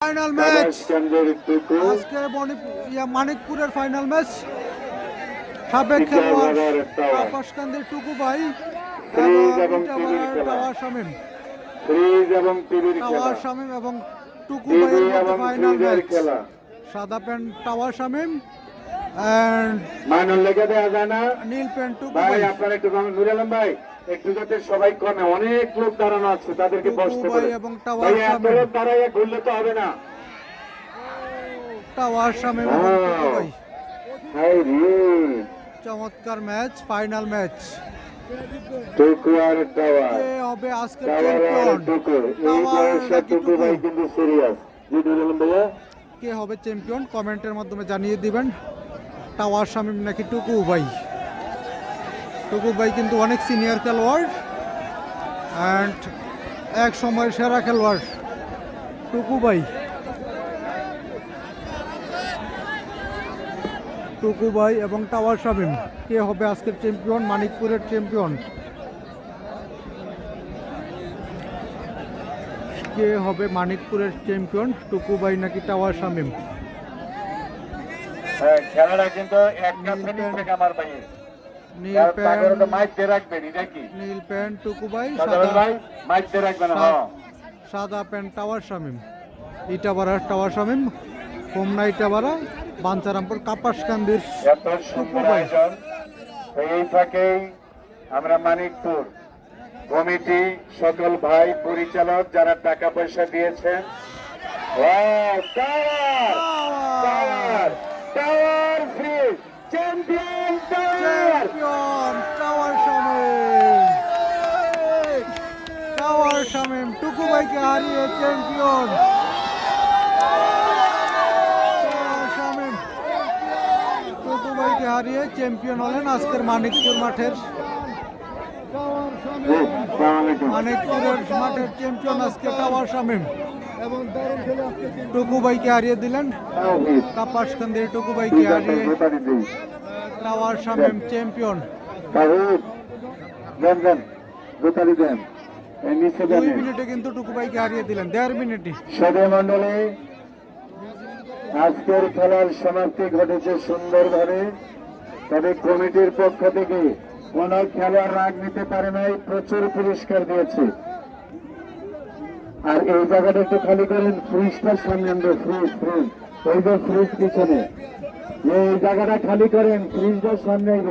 Final match আজকে মানিকপুরের final match. সাবেক খেলোয়াড় আকাশকান্দির টুকু ভাই এবং টাওয়ার শামীম এবং টুকু ভাইয়ের মধ্যে ফাইনাল ম্যাচ। সাদা প্যান্ট টাওয়ার শামীম নীল প্যান্ট টুকু ভাই। আপনারা একটু নুর আলম ভাই একটু যাতে সবাই কমে, অনেক লোক দাঁড়ানো আছে, তাদেরকে বসতে বলে এবং টাওয়ার শামীম দাঁড়াইয়া ঘুরলে তো হবে না। টাওয়ার শামীম এবং টুকু ভাই, চমৎকার ম্যাচ, ফাইনাল ম্যাচ। টুকু আর টাওয়ার, কে হবে আজকের টাওয়ার আর চ্যাম্পিয়ন? টুকু, এই বয়সে টুকু ভাই কিন্তু সিরিয়াস। জি নুর আলম ভাইয়া, কে হবে চ্যাম্পিয়ন কমেন্টের মাধ্যমে জানিয়ে দিবেন। টাওয়ার শামীম নাকি টুকু ভাই? টুকু ভাই কিন্তু অনেক সিনিয়র খেলোয়াড় অ্যান্ড এক সময়ের সেরা খেলোয়াড় টুকু ভাই। টুকু ভাই এবং টাওয়ার শামীম, কে হবে আজকের চ্যাম্পিয়ন, মানিকপুরের চ্যাম্পিয়ন? কে হবে মানিকপুরের চ্যাম্পিয়ন, টুকু ভাই নাকি টাওয়ার শামীম? খেলাটা কিন্তু একটা ফিনিশ থেকে আমার ভাই নীল প্যান্ট টুকু ভাই, সাদা pant tower Shamim. Itabara tower Shamim, Homna Itabara, Bancharampur কাপাসকান্দির টুকু ভাই। এই ফাঁকেই আমরা মানিকপুর কমিটি, সকল ভাই পরিচালক যারা টাকা পয়সা দিয়েছেন, tower fridge champion, tower Shamim, tower Shamim টুকু ভাইকে হারিয়ে চ্যাম্পিয়ন। টাওয়ার শামীম টুকু ভাইকে হারিয়ে চ্যাম্পিয়ন হলেন আজকের মানিকপুর মাঠের। মানিকপুরের মাঠের চ্যাম্পিয়ন আজকে টাওয়ার শামীম এবং টুকু ভাইকে হারিয়ে দিলেন। কাপাসকান্দির টুকু ভাইকে হারিয়ে টাওয়ার শামীম চ্যাম্পিয়ন। 2 মিনিটে কিন্তু টুকু ভাইকে হারিয়ে দিলেন, 1.5 মিনিটে। সদমণ্ডলে আজকের খেলার সমাপ্তি ঘটেছে সুন্দরভাবে। তবে কমিটির পক্ষ থেকে কোন খেলোয়াড় রাগ নিতে পারে নাই, প্রচুর পুরস্কার দিয়েছে। আর এই জায়গাটা একটু খালি করেন, ফ্রিজটার সামনে আনবে, ফ্রিজ ওই যে ফ্রিজ পিছনে, এই জায়গাটা খালি করেন, ফ্রিজটার সামনে আইব,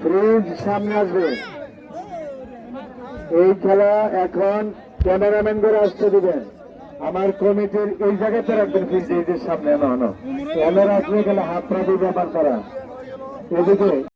ফ্রিজ সামনে আসবে। এই খেলা এখন ক্যামেরাম্যান করে আসতে দিবেন, আমার কমিটির এই জায়গাতে রাখবেন, ফ্রিজের সামনে। ক্যামেরা আসলে গেলে হাত পা দিয়ে ব্যাপার করা এদিকে।